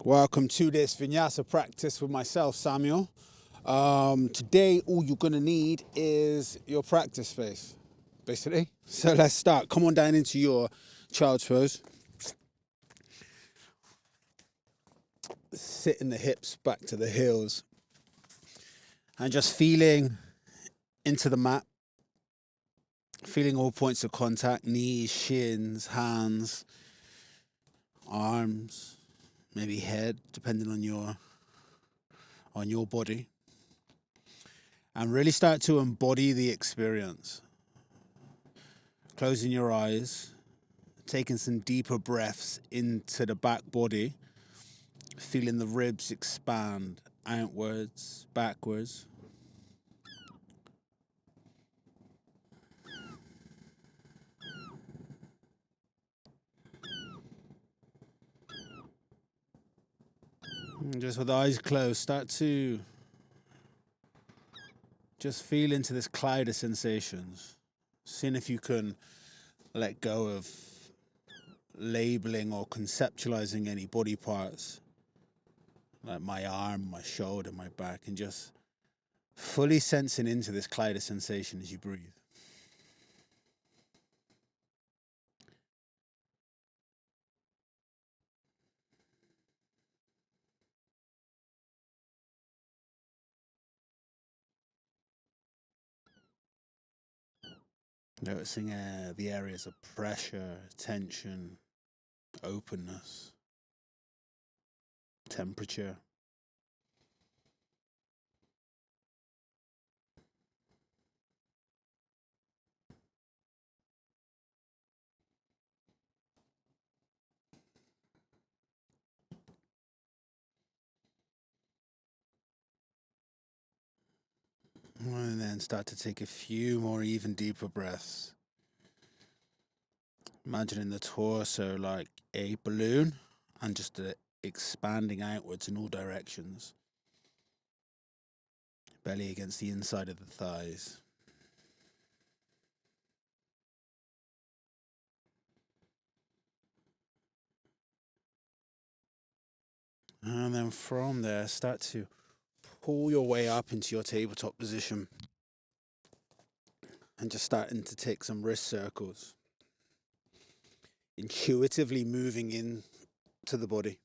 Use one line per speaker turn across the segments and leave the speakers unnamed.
Welcome to this Vinyasa practice with myself, Samuel. Today, all you're going to need is your practice space, basically. So let's start. Come on down into your child's pose. Sitting the hips back to the heels. And just feeling into the mat. Feeling all points of contact, knees, shins, hands, arms, maybe head, depending on your body. And really start to embody the experience. Closing your eyes, taking some deeper breaths into the back body, feeling the ribs expand outwards, backwards. And just with eyes closed, start to just feel into this cloud of sensations. Seeing if you can let go of labeling or conceptualizing any body parts, like my arm, my shoulder, my back, and just fully sensing into this cloud of sensation as you breathe. Noticing the areas of pressure, tension, openness, temperature. And then start to take a few more even deeper breaths. Imagining the torso like a balloon and just expanding outwards in all directions. Belly against the inside of the thighs. And then from there, start to pull your way up into your tabletop position. And just starting to take some wrist circles. Intuitively moving in to the body.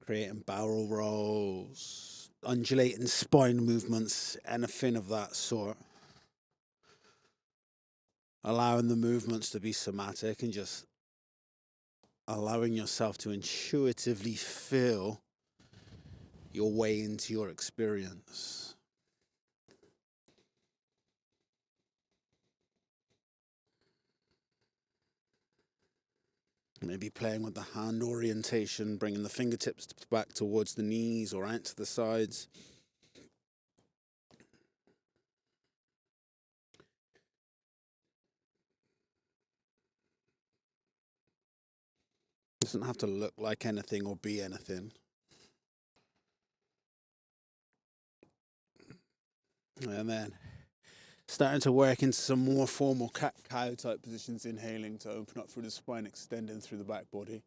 Creating barrel rolls, undulating spine movements, anything of that sort. Allowing the movements to be somatic and just allowing yourself to intuitively feel your way into your experience. Maybe playing with the hand orientation, bringing the fingertips back towards the knees or out to the sides. It doesn't have to look like anything or be anything. And then starting to work into some more formal cat-cow type positions, inhaling to open up through the spine, extending through the back body.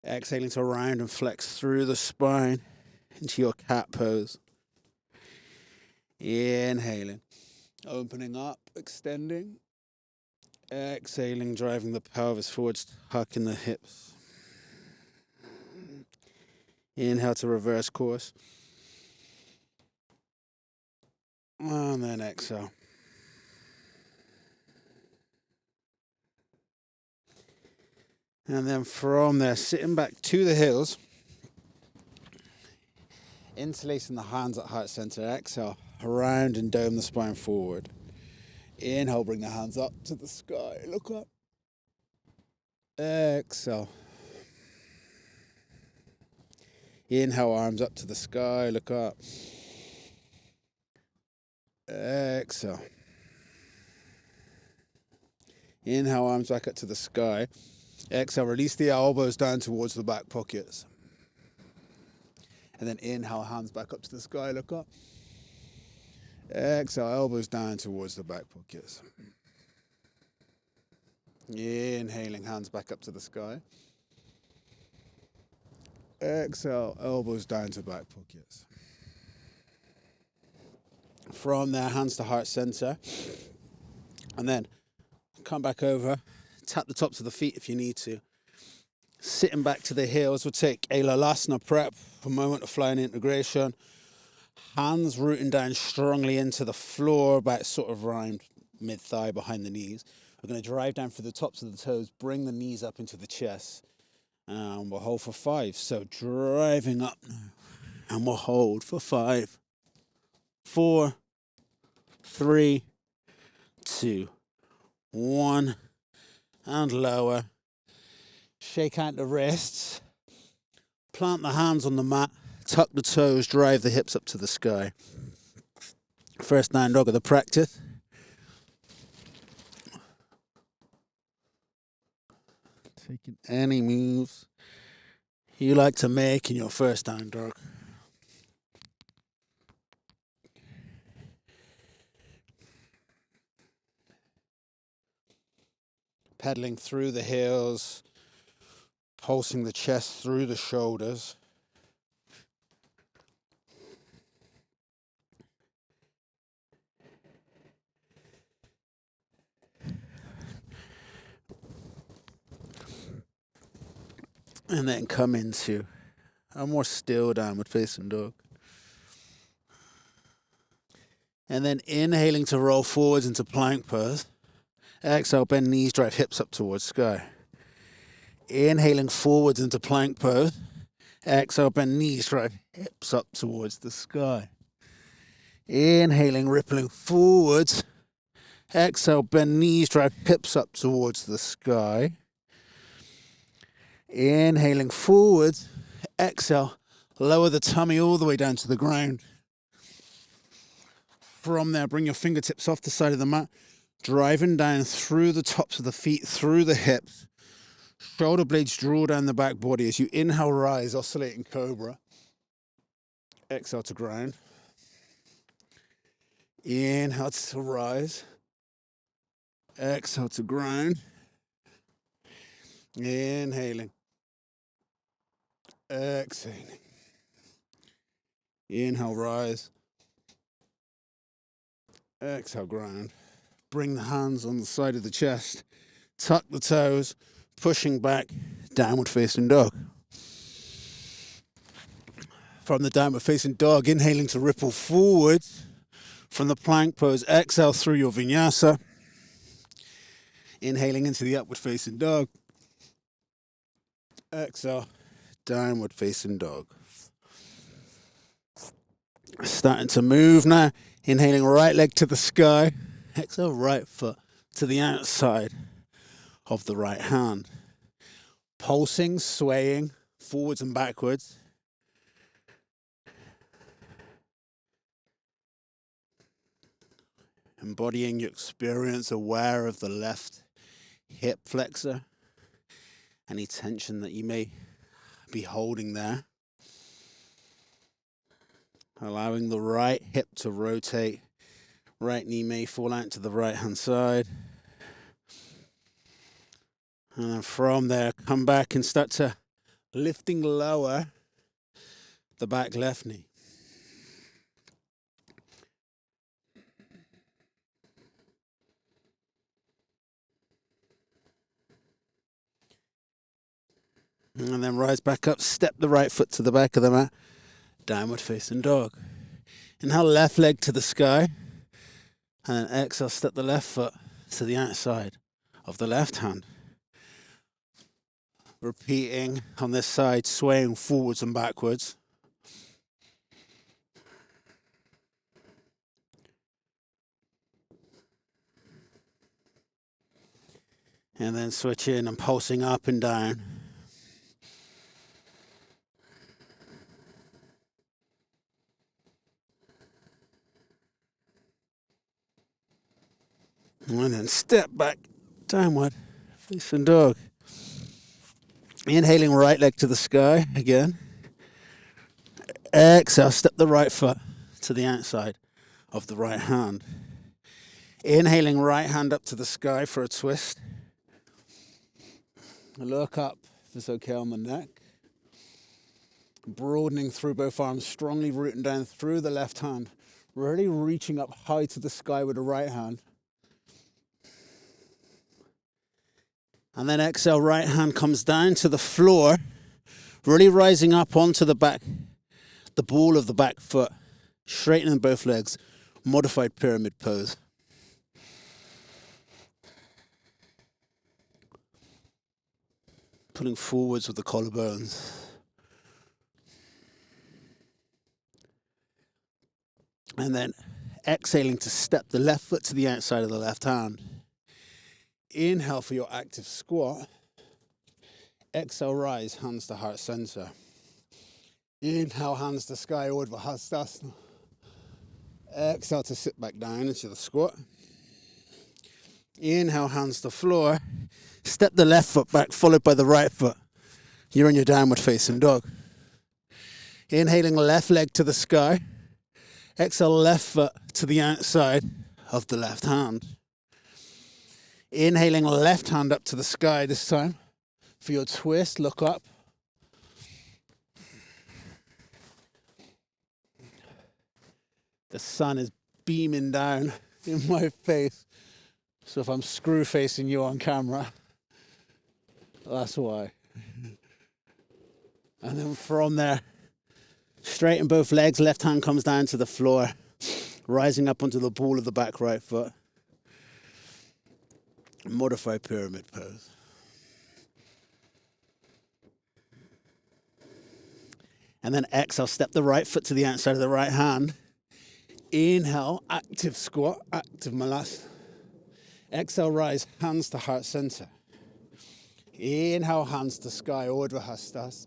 Exhaling to round and flex through the spine into your cat pose. Inhaling, opening up, extending. Exhaling, driving the pelvis forwards, tucking the hips. Inhale to reverse course. And then exhale. And then from there, sitting back to the heels. Interlacing the hands at heart center. Exhale, around and dome the spine forward. Inhale, bring the hands up to the sky. Look up. Exhale. Inhale, arms up to the sky. Look up. Exhale. Inhale, arms back up to the sky. Exhale, release the elbows down towards the back pockets. And then inhale, hands back up to the sky, look up. Exhale, elbows down towards the back pockets. Inhaling, hands back up to the sky. Exhale, elbows down to back pockets. From there, hands to heart center. And then come back over, tap the tops of the feet if you need to. Sitting back to the heels, we'll take a Lalasana prep, a moment of flying integration. Hands rooting down strongly into the floor, about sort of around mid-thigh behind the knees. We're going to drive down for the tops of the toes, bring the knees up into the chest. And we'll hold for 5. So driving up now. And we'll hold for 5, 4, 3, 2, 1. And lower. Shake out the wrists. Plant the hands on the mat. Tuck the toes. Drive the hips up to the sky. First down dog of the practice. Taking any moves you like to make in your first down dog. Pedaling through the heels, pulsing the chest through the shoulders. And then come into a more still downward facing dog. And then inhaling to roll forwards into plank pose. Exhale, bend knees, drive hips up towards sky. Inhaling forwards into plank pose. Exhale, bend knees, drive hips up towards the sky. Inhaling, rippling forwards. Exhale, bend knees, drive hips up towards the sky. Inhaling forwards. Exhale, lower the tummy all the way down to the ground. From there, bring your fingertips off the side of the mat, driving down through the tops of the feet, through the hips. Shoulder blades draw down the back body as you inhale, rise, oscillating cobra. Exhale to ground. Inhale to rise. Exhale to ground. Inhaling. Exhaling. Inhale, rise. Exhale, ground. Bring the hands on the side of the chest. Tuck the toes, pushing back, downward facing dog. From the downward facing dog, inhaling to ripple forwards. From the plank pose, exhale through your vinyasa. Inhaling into the upward facing dog. Exhale, downward facing dog. Starting to move now. Inhaling right leg to the sky. Exhale, right foot to the outside of the right hand. Pulsing, swaying, forwards and backwards. Embodying your experience, aware of the left hip flexor. Any tension that you may be holding there. Allowing the right hip to rotate. Right knee may fall out to the right hand side. And then from there, come back and start to lifting lower the back left knee. And then rise back up, step the right foot to the back of the mat. Downward facing dog. Inhale, left leg to the sky. And then exhale, step the left foot to the outside of the left hand. Repeating on this side, swaying forwards and backwards. And then switching and pulsing up and down. And then step back, downward, facing dog. Inhaling right leg to the sky again. Exhale, step the right foot to the outside of the right hand. Inhaling right hand up to the sky for a twist. Look up, if it's okay, on the neck. Broadening through both arms, strongly rooting down through the left hand. Really reaching up high to the sky with the right hand. And then exhale, right hand comes down to the floor. Really rising up onto the back, the ball of the back foot. Straightening both legs. Modified pyramid pose. Pulling forwards with the collarbones. And then exhaling to step the left foot to the outside of the left hand. Inhale for your active squat. Exhale, rise, hands to heart center. Inhale, hands to sky, Urdhva Hastasana. Exhale to sit back down into the squat. Inhale, hands to floor. Step the left foot back, followed by the right foot. You're in your downward facing dog. Inhaling left leg to the sky. Exhale, left foot to the outside of the left hand. Inhaling left hand up to the sky this time. For your twist, look up. The sun is beaming down in my face. So if I'm screw facing you on camera, that's why. And then from there, straighten both legs, left hand comes down to the floor, rising up onto the ball of the back right foot. Modified pyramid pose. And then exhale, step the right foot to the outside of the right hand. Inhale, active squat, active malasana. Exhale, rise, hands to heart center. Inhale, hands to sky, Urdhva Hastasana.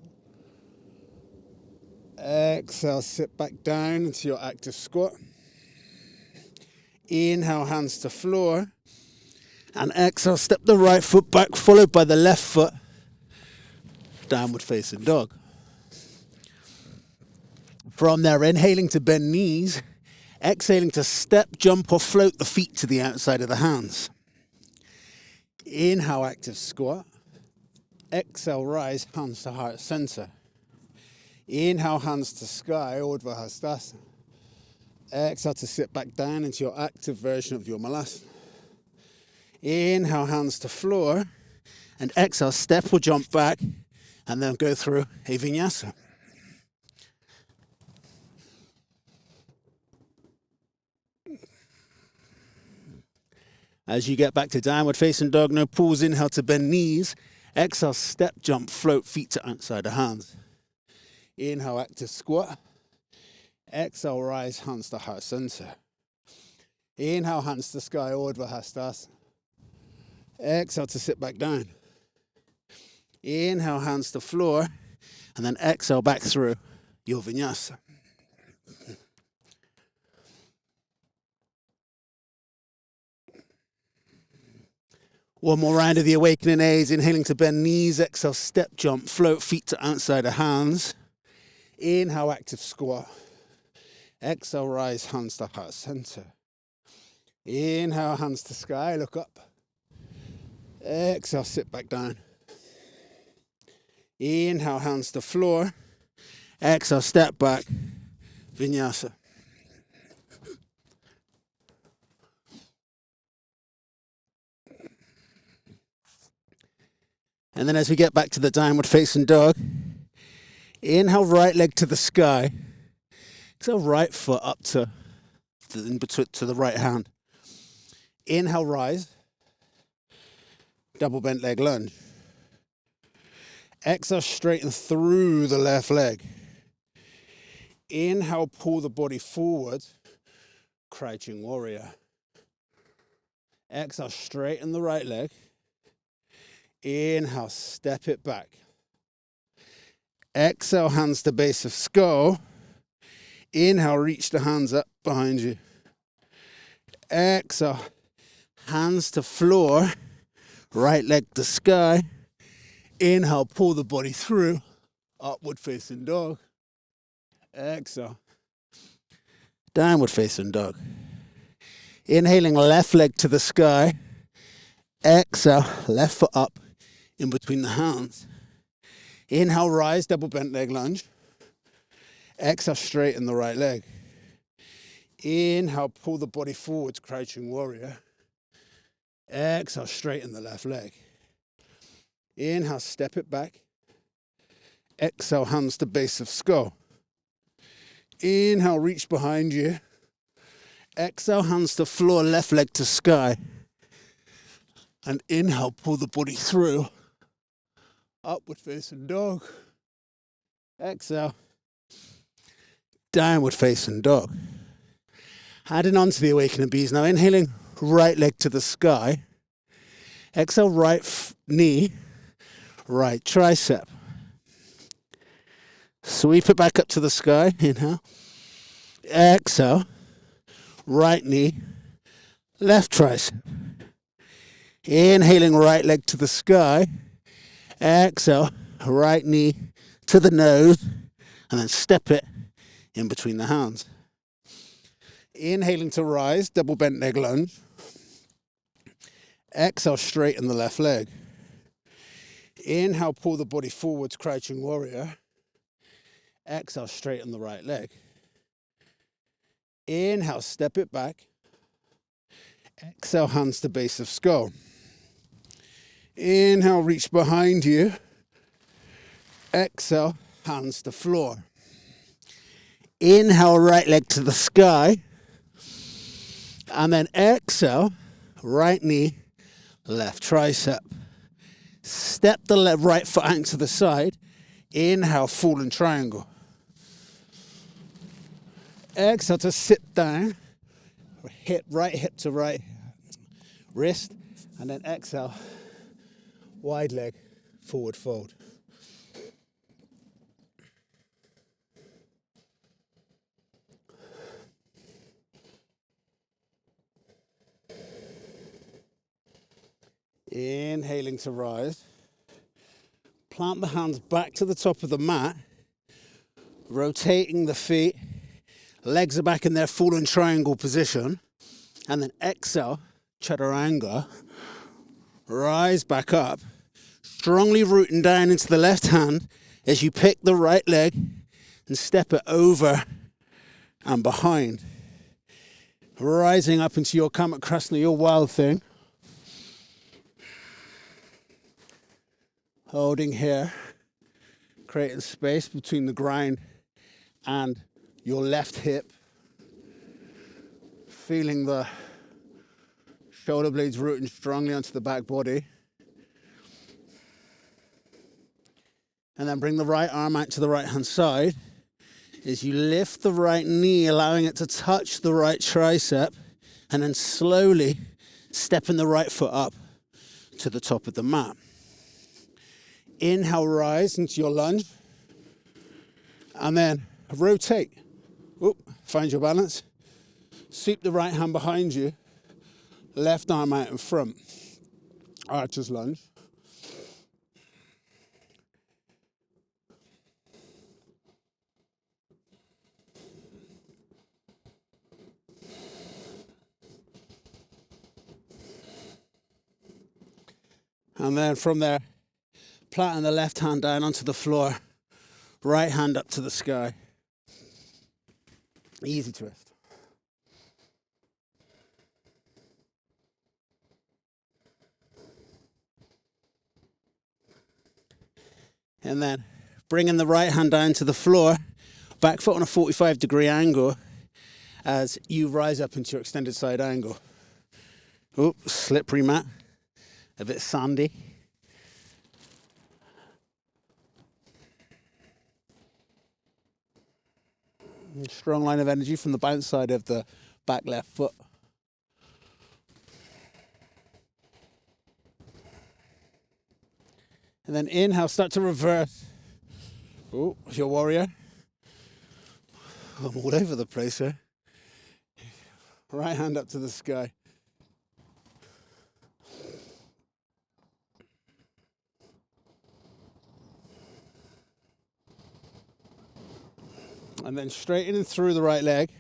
Exhale, sit back down into your active squat. Inhale, hands to floor. And exhale, step the right foot back, followed by the left foot. Downward facing dog. From there, inhaling to bend knees. Exhaling to step, jump or float the feet to the outside of the hands. Inhale, active squat. Exhale, rise, hands to heart center. Inhale, hands to sky, Urdhva Hastasana. Exhale to sit back down into your active version of your malasana. Inhale, hands to floor. And exhale, step or jump back. And then go through a vinyasa. As you get back to downward facing dog, no pause. Inhale to bend knees. Exhale, step, jump, float, feet to outside the hands. Inhale, active squat. Exhale, rise, hands to heart center. Inhale, hands to sky, Urdhva Hastasana. Exhale to sit back down. Inhale, hands to floor. And then exhale back through your vinyasa. One more round of the awakening A's. Inhaling to bend knees. Exhale, step, jump, float, feet to outside the hands. Inhale, active squat. Exhale, rise, hands to heart center. Inhale, hands to sky, look up. Exhale, sit back down. Inhale, hands to floor. Exhale, step back. Vinyasa. And then as we get back to the downward facing dog, inhale, right leg to the sky. Exhale, right foot up to the right hand. Inhale, rise. Double bent leg lunge. Exhale, straighten through the left leg. Inhale, pull the body forward. Crouching warrior. Exhale, straighten the right leg. Inhale, step it back. Exhale, hands to base of skull. Inhale, reach the hands up behind you. Exhale, hands to floor. Right leg to sky. Inhale, pull the body through. Upward facing dog. Exhale. Downward facing dog. Inhaling left leg to the sky. Exhale, left foot up. in between the hands. Inhale, rise, double bent leg lunge. Exhale, straighten the right leg. Inhale, pull the body forwards, crouching warrior. Exhale, straighten the left leg. Inhale, step it back. Exhale, hands to base of skull. Inhale, reach behind you. Exhale, hands to floor, left leg to sky. And inhale, pull the body through. Upward facing dog. Exhale. Downward facing dog. Adding on to the awakening bees now. Inhaling, right leg to the sky. Exhale, right knee, right tricep. Sweep it back up to the sky. Inhale. Exhale. Right knee, left tricep. Inhaling, right leg to the sky. Exhale, right knee to the nose. And then step it in between the hands. Inhaling to rise, double bent leg lunge. Exhale, straighten the left leg. Inhale, pull the body forwards, crouching warrior. Exhale, straighten the right leg. Inhale, step it back. Exhale, hands to base of skull. Inhale, reach behind you. Exhale, hands to floor. Inhale, right leg to the sky. And then exhale, right knee, left tricep. Step the right foot out to the side. Inhale, fallen triangle. Exhale to sit down. Right hip to right wrist. And then exhale, wide leg, forward fold. Inhaling to rise. Plant the hands back to the top of the mat. Rotating the feet. Legs are back in their fallen triangle position. And then exhale, chaturanga. Rise back up. Strongly rooting down into the left hand as you pick the right leg and step it over and behind. Rising up into your Kamakrasna, your wild thing. Holding here, creating space between the ground and your left hip. Feeling the shoulder blades rooting strongly onto the back body. And then bring the right arm out to the right hand side as you lift the right knee, allowing it to touch the right tricep, and then slowly stepping the right foot up to the top of the mat. Inhale, rise into your lunge. And then rotate. Oop, find your balance. Sweep the right hand behind you. Left arm out in front. Archer's lunge. And then from there, planting the left hand down onto the floor, right hand up to the sky. Easy twist. And then bringing the right hand down to the floor, back foot on a 45-degree angle as you rise up into your extended side angle. Oop, slippery mat, a bit sandy. Strong line of energy from the bounce side of the back left foot. And then inhale, start to reverse. Oh, your warrior. I'm all over the place here. Right hand up to the sky. And then straightening through the right leg.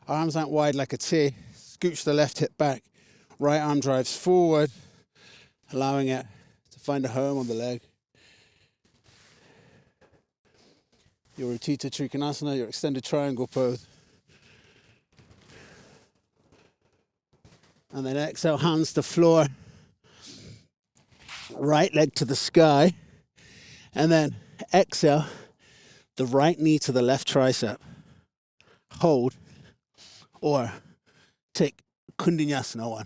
Arms out wide like a T. Scooch the left hip back. Right arm drives forward, allowing it to Find a home on the leg. Your Utthita Trikonasana, your extended triangle pose. And then exhale, hands to floor. Right leg to the sky. And then exhale, the right knee to the left tricep. Hold. Or take Koundinyasana I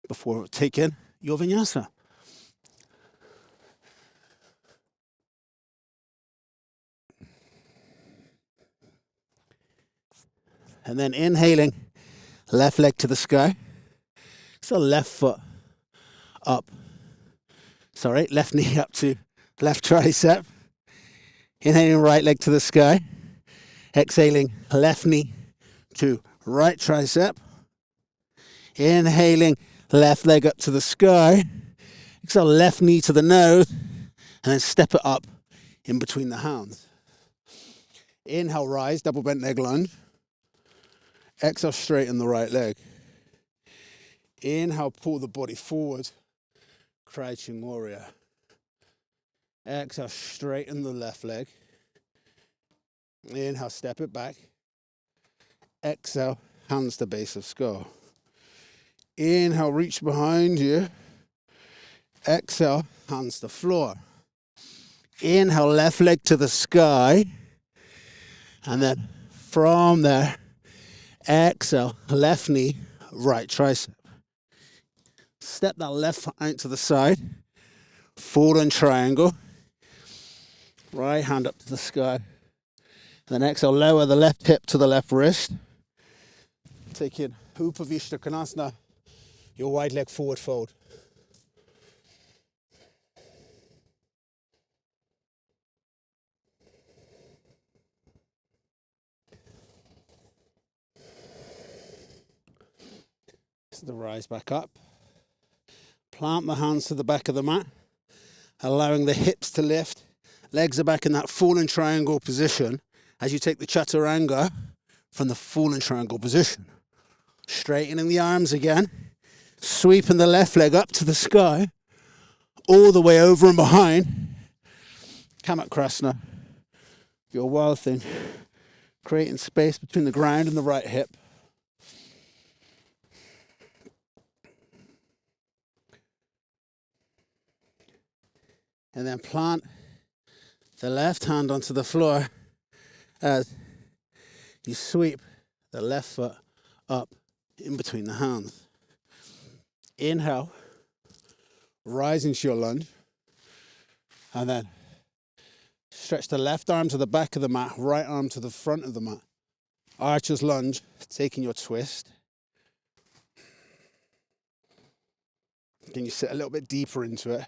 before taking your vinyasa. And then inhaling, left leg to the sky. So left foot up. Sorry, left knee up to left tricep. Inhaling, right leg to the sky. Exhaling, left knee to right tricep. Inhaling, left leg up to the sky. Exhale, left knee to the nose. And then step it up in between the hands. Inhale, rise, double bent leg lunge. Exhale, straighten the right leg. Inhale, pull the body forward. Crouching warrior. Exhale, straighten the left leg. Inhale, step it back. Exhale, hands to base of skull. Inhale, reach behind you. Exhale, hands to floor. Inhale, left leg to the sky. And then from there, exhale, left knee, right tricep. Step that left foot out to the side. Fallen triangle. Right hand up to the sky. Then exhale, lower the left hip to the left wrist. Taking Upavishta Konasana, your wide leg forward fold. So the rise back up. Plant the hands to the back of the mat, allowing the hips to lift. Legs are back in that fallen triangle position as you take the chaturanga from the fallen triangle position. Straightening the arms again, sweeping the left leg up to the sky, all the way over and behind. Kamakrasana, your wild thing, creating space between the ground and the right hip. And then plant the left hand onto the floor as you sweep the left foot up in between the hands. Inhale, rise into your lunge, and then stretch the left arm to the back of the mat, right arm to the front of the mat. Archer's lunge, taking your twist. Can you sit a little bit deeper into it?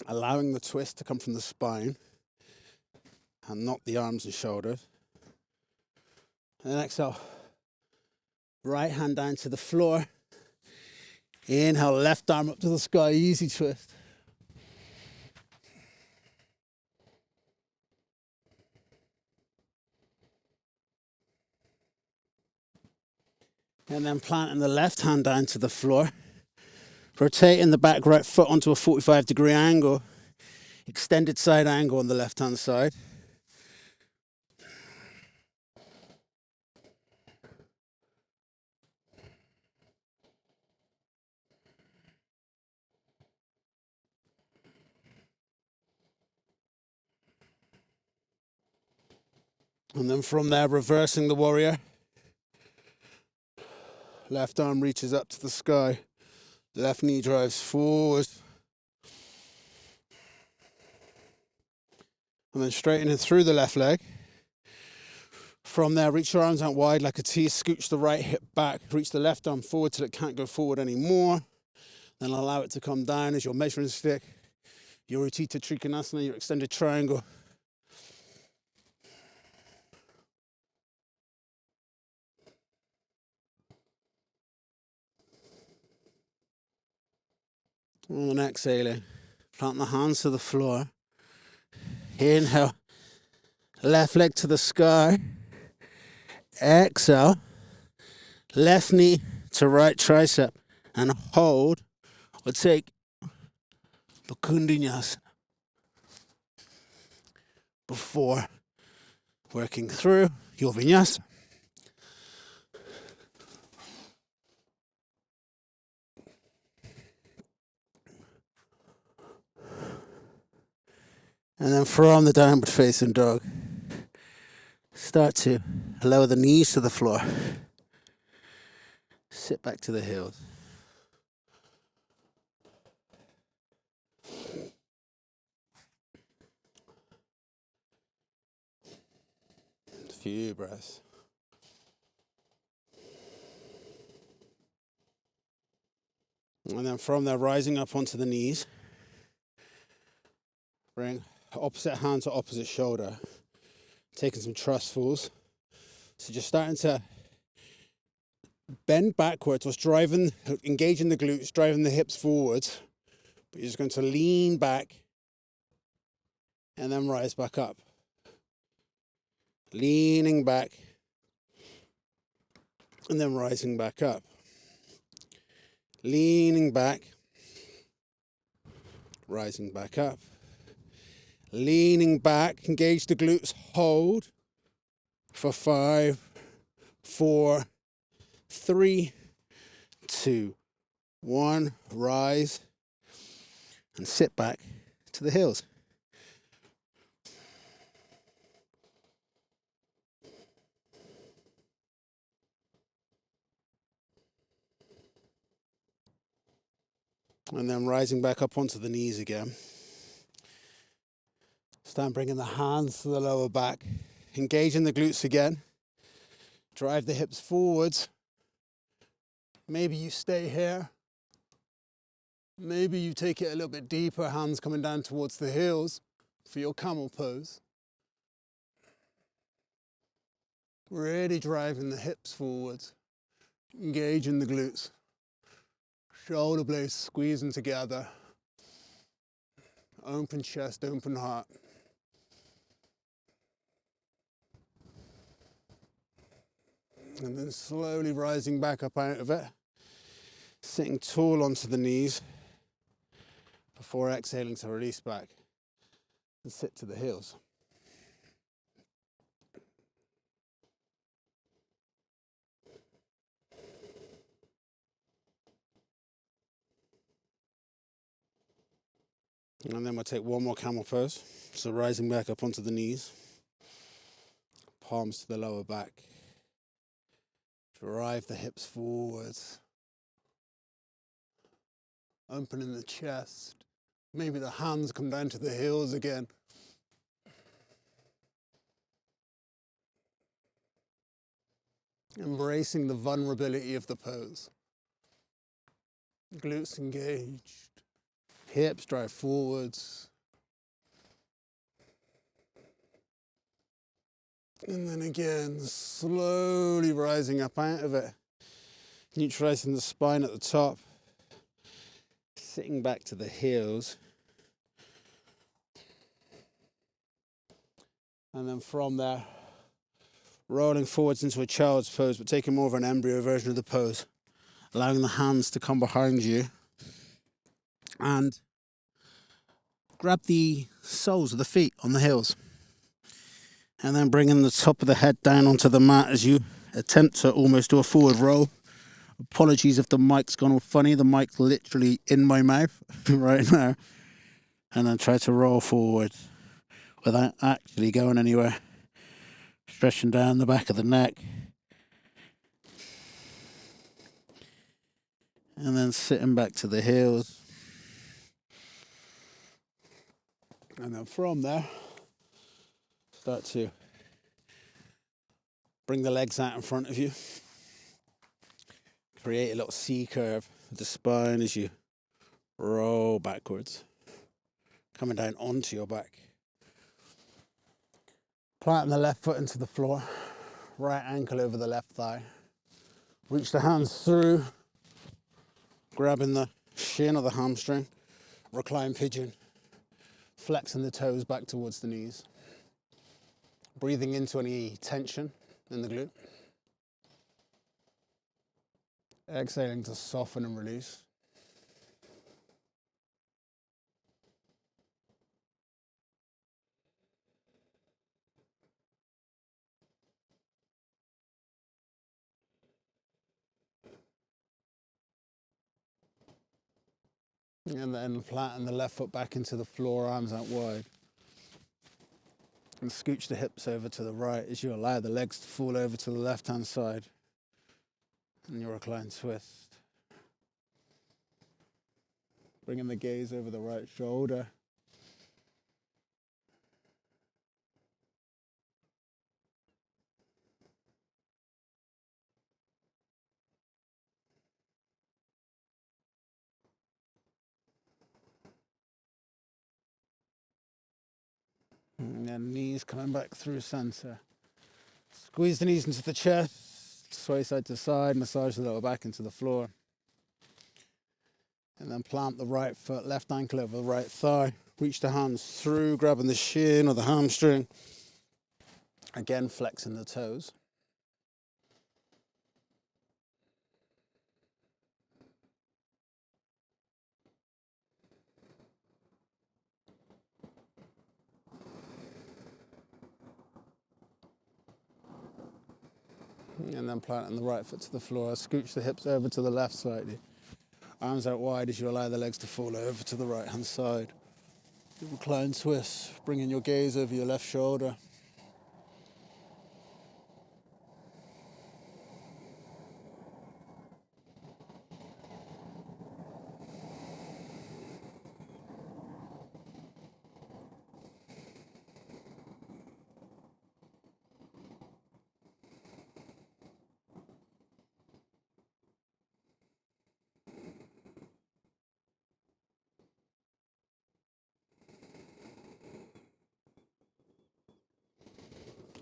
Allowing the twist to come from the spine and not the arms and shoulders. And then exhale, right hand down to the floor. Inhale, left arm up to the sky, easy twist. And then planting the left hand down to the floor. Rotating the back right foot onto a 45-degree angle. Extended side angle on the left-hand side. And then from there, reversing the warrior. Left arm reaches up to the sky. Left knee drives forward. And then straightening through the left leg. From there, reach your arms out wide like a T. Scooch the right hip back. Reach the left arm forward till it can't go forward anymore. Then allow it to come down as your measuring stick. Your Utthita Trikonasana, your extended triangle. And then exhaling, plant the hands to the floor. Inhale, left leg to the sky. Exhale, left knee to right tricep. and hold, or take the Koundinyasana before working through your vinyasa. And then from the downward facing dog, start to lower the knees to the floor. Sit back to the heels. A few breaths. And then from there, rising up onto the knees. Bring opposite hand to opposite shoulder. Taking some trustfuls. So just starting to bend backwards, engaging the glutes, driving the hips forwards. But you're just going to lean back and then rise back up. Leaning back and then rising back up. Leaning back, rising back up. Leaning back, engage the glutes, hold for 5, 4, 3, 2, 1, rise and sit back to the heels. And then rising back up onto the knees again. Start bringing the hands to the lower back, engaging the glutes again. Drive the hips forwards. Maybe you stay here. Maybe you take it a little bit deeper, hands coming down towards the heels for your camel pose. Really driving the hips forwards, engaging the glutes. Shoulder blades squeezing together. Open chest, open heart. And then slowly rising back up out of it. Sitting tall onto the knees before exhaling to release back and sit to the heels. And then we'll take one more camel pose. So rising back up onto the knees. Palms to the lower back. Drive the hips forwards. Opening the chest. Maybe the hands come down to the heels again. Embracing the vulnerability of the pose. Glutes engaged. Hips drive forwards. And then again, slowly rising up out of it. Neutralizing the spine at the top. Sitting back to the heels. And then from there, rolling forwards into a child's pose, but taking more of an embryo version of the pose. Allowing the hands to come behind you. And grab the soles of the feet on the heels. And then bringing the top of the head down onto the mat as you attempt to almost do a forward roll. Apologies if the mic's gone all funny. The mic's literally in my mouth right now. And then try to roll forward without actually going anywhere. Stretching down the back of the neck. And then sitting back to the heels. And then from there, start to bring the legs out in front of you. Create a little C curve with the spine as you roll backwards. Coming down onto your back. Planting the left foot into the floor. Right ankle over the left thigh. Reach the hands through. Grabbing the shin or the hamstring. Recline pigeon. Flexing the toes back towards the knees. Breathing into any tension in the glute. Exhaling to soften and release. And then flatten the left foot back into the floor, arms out wide. And scooch the hips over to the right as you allow the legs to fall over to the left-hand side. And your reclined twist. Bringing the gaze over the right shoulder. And then knees coming back through center. Squeeze the knees into the chest, sway side to side, massage the lower back into the floor. And then plant the right foot, left ankle over the right thigh. Reach the hands through, grabbing the shin or the hamstring. Again, flexing the toes. And then planting the right foot to the floor. Scooch the hips over to the left side. Arms out wide as you allow the legs to fall over to the right hand side. Recline twist, bringing your gaze over your left shoulder.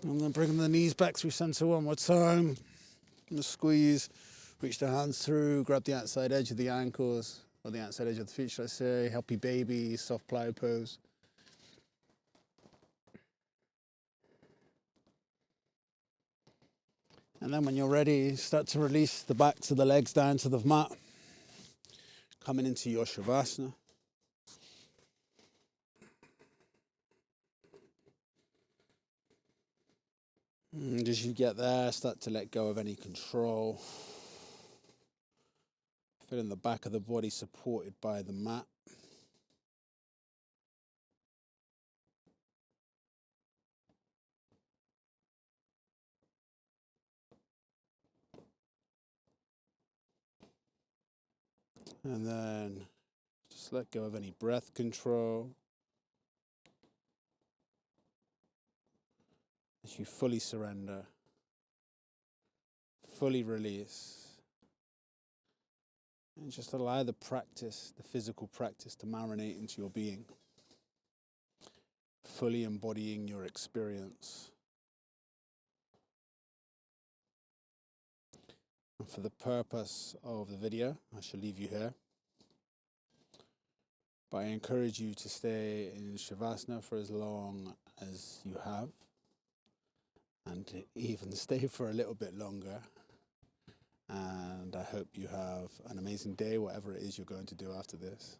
And then bringing the knees back through center one more time. And squeeze, reach the hands through, grab the outside edge of the ankles, or the outside edge of the feet, should I say. Happy baby, soft plow pose. And then when you're ready, start to release the backs of the legs down to the mat. Coming into your Shavasana. And as you get there, start to let go of any control. Feeling the back of the body supported by the mat. And then just let go of any breath control. As you fully surrender, fully release. And just allow the practice, the physical practice, to marinate into your being. Fully embodying your experience. And for the purpose of the video, I shall leave you here. But I encourage you to stay in Shavasana for as long as you have. And to even stay for a little bit longer. And I hope you have an amazing day, whatever it is you're going to do after this.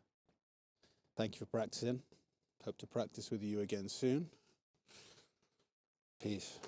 Thank you for practicing. Hope to practice with you again soon. Peace.